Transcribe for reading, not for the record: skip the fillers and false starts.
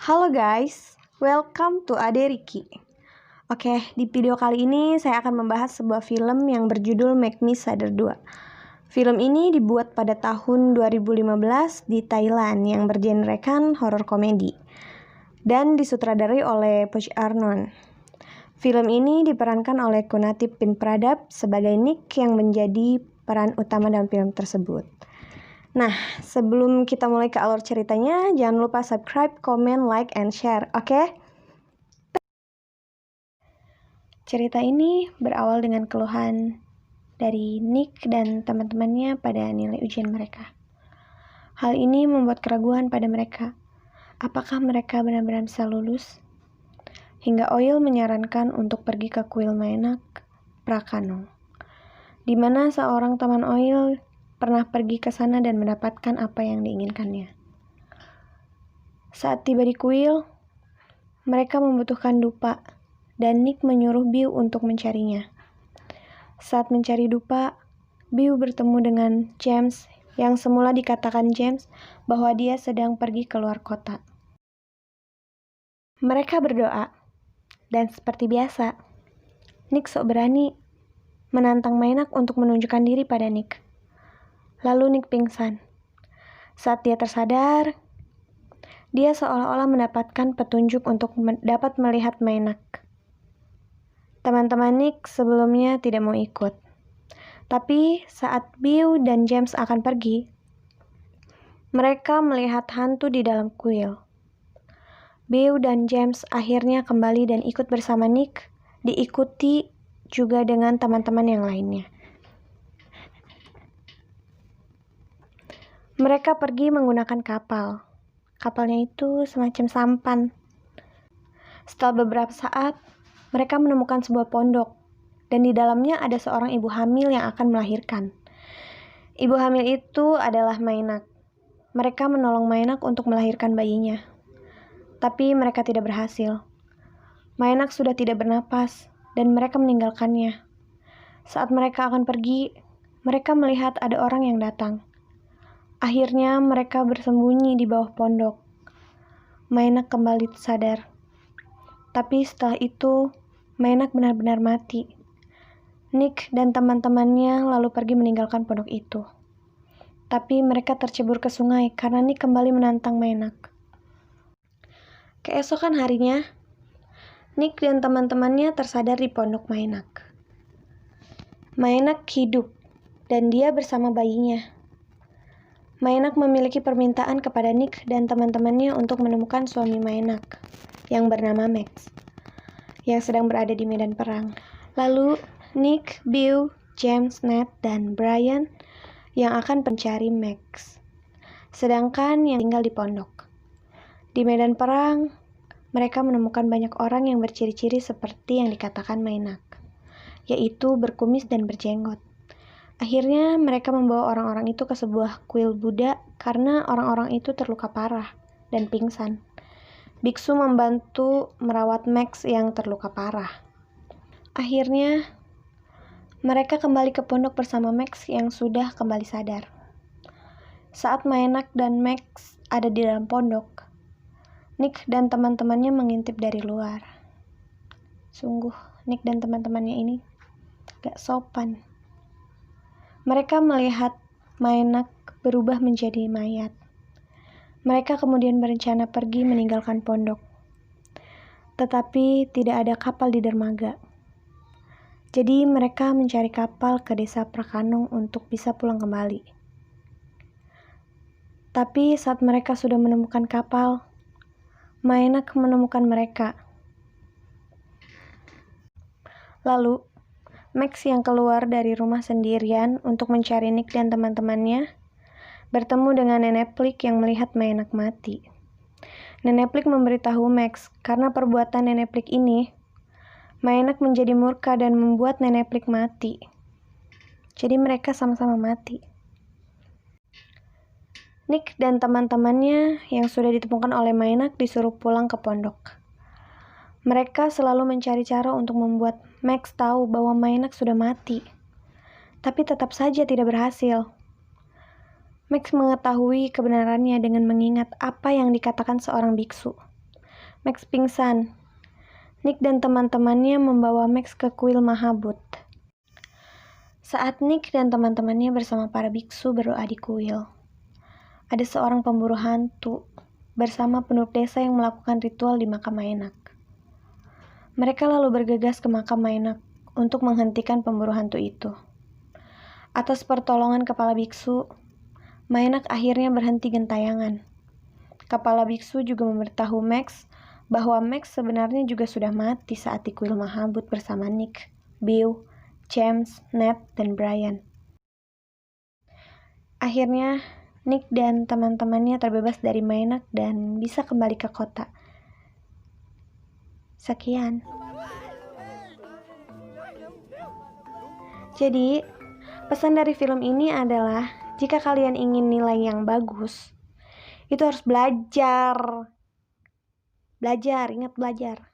Halo guys, welcome to Ade Riki. Oke, di video kali ini saya akan membahas sebuah film yang berjudul Make Me Sadar 2. Film ini dibuat pada tahun 2015 di Thailand yang bergenrekan horor komedi dan disutradarai oleh Poch Arnon. Film ini diperankan oleh Kunatip bin Pradap sebagai Nick yang menjadi peran utama dalam film tersebut. Nah, sebelum kita mulai ke alur ceritanya, jangan lupa subscribe, comment, like, and share, oke? Cerita ini berawal dengan keluhan dari Nick dan teman-temannya pada nilai ujian mereka. Hal ini membuat keraguan pada mereka. Apakah mereka benar-benar bisa lulus? Hingga Oil menyarankan untuk pergi ke kuil Maenak Prakanong, di mana seorang teman Oil pernah pergi ke sana dan mendapatkan apa yang diinginkannya. Saat tiba di kuil, mereka membutuhkan dupa, dan Nick menyuruh Biu untuk mencarinya. Saat mencari dupa, Biu bertemu dengan James, yang semula dikatakan James bahwa dia sedang pergi ke luar kota. Mereka berdoa, dan seperti biasa, Nick sok berani menantang Maenak untuk menunjukkan diri pada Nick. Lalu Nick pingsan. Saat dia tersadar, dia seolah-olah mendapatkan petunjuk untuk dapat melihat Maenak. Teman-teman Nick sebelumnya tidak mau ikut. Tapi saat Biu dan James akan pergi, mereka melihat hantu di dalam kuil. Biu dan James akhirnya kembali dan ikut bersama Nick, diikuti juga dengan teman-teman yang lainnya. Mereka pergi menggunakan kapal. Kapalnya itu semacam sampan. Setelah beberapa saat, mereka menemukan sebuah pondok, dan di dalamnya ada seorang ibu hamil yang akan melahirkan. Ibu hamil itu adalah Maenak. Mereka menolong Maenak untuk melahirkan bayinya. Tapi mereka tidak berhasil. Maenak sudah tidak bernapas, dan mereka meninggalkannya. Saat mereka akan pergi, mereka melihat ada orang yang datang. Akhirnya mereka bersembunyi di bawah pondok. Maenak kembali sadar. Tapi setelah itu, Maenak benar-benar mati. Nick dan teman-temannya lalu pergi meninggalkan pondok itu. Tapi mereka tercebur ke sungai karena Nick kembali menantang Maenak. Keesokan harinya, Nick dan teman-temannya tersadar di pondok Maenak. Maenak hidup, dan dia bersama bayinya. Maenak memiliki permintaan kepada Nick dan teman-temannya untuk menemukan suami Maenak, yang bernama Max, yang sedang berada di medan perang. Lalu, Nick, Bill, James, Ned, dan Brian yang akan mencari Max. Sedangkan yang tinggal di pondok. Di medan perang, mereka menemukan banyak orang yang berciri-ciri seperti yang dikatakan Maenak, yaitu berkumis dan berjenggot. Akhirnya mereka membawa orang-orang itu ke sebuah kuil Buddha karena orang-orang itu terluka parah dan pingsan. Biksu membantu merawat Max yang terluka parah. Akhirnya mereka kembali ke pondok bersama Max yang sudah kembali sadar. Saat Maenak dan Max ada di dalam pondok, Nick dan teman-temannya mengintip dari luar. Sungguh, Nick dan teman-temannya ini gak sopan. Mereka melihat Maenak berubah menjadi mayat. Mereka kemudian berencana pergi meninggalkan pondok. Tetapi tidak ada kapal di dermaga. Jadi mereka mencari kapal ke desa Prakanong untuk bisa pulang kembali. Tapi saat mereka sudah menemukan kapal, Maenak menemukan mereka. Lalu, Max yang keluar dari rumah sendirian untuk mencari Nick dan teman-temannya, bertemu dengan Nenek Plik yang melihat Maenak mati. Nenek Plik memberitahu Max karena perbuatan Nenek Plik ini, Maenak menjadi murka dan membuat Nenek Plik mati. Jadi mereka sama-sama mati. Nick dan teman-temannya yang sudah ditemukan oleh Maenak disuruh pulang ke pondok. Mereka selalu mencari cara untuk membuat Max tahu bahwa Maenak sudah mati, tapi tetap saja tidak berhasil. Max mengetahui kebenarannya dengan mengingat apa yang dikatakan seorang biksu. Max pingsan. Nick dan teman-temannya membawa Max ke kuil Mahabut. Saat Nick dan teman-temannya bersama para biksu berdoa di kuil, ada seorang pemburu hantu bersama penduduk desa yang melakukan ritual di makam Maenak. Mereka lalu bergegas ke makam Maenak untuk menghentikan pemburu hantu itu. Atas pertolongan kepala biksu, Maenak akhirnya berhenti gentayangan. Kepala biksu juga memberitahu Max bahwa Max sebenarnya juga sudah mati saat di kuil Mahabut bersama Nick, Beau, James, Ned, dan Brian. Akhirnya, Nick dan teman-temannya terbebas dari Maenak dan bisa kembali ke kota. Sekian. Jadi, pesan dari film ini adalah jika kalian ingin nilai yang bagus, itu harus belajar. Belajar, ingat belajar.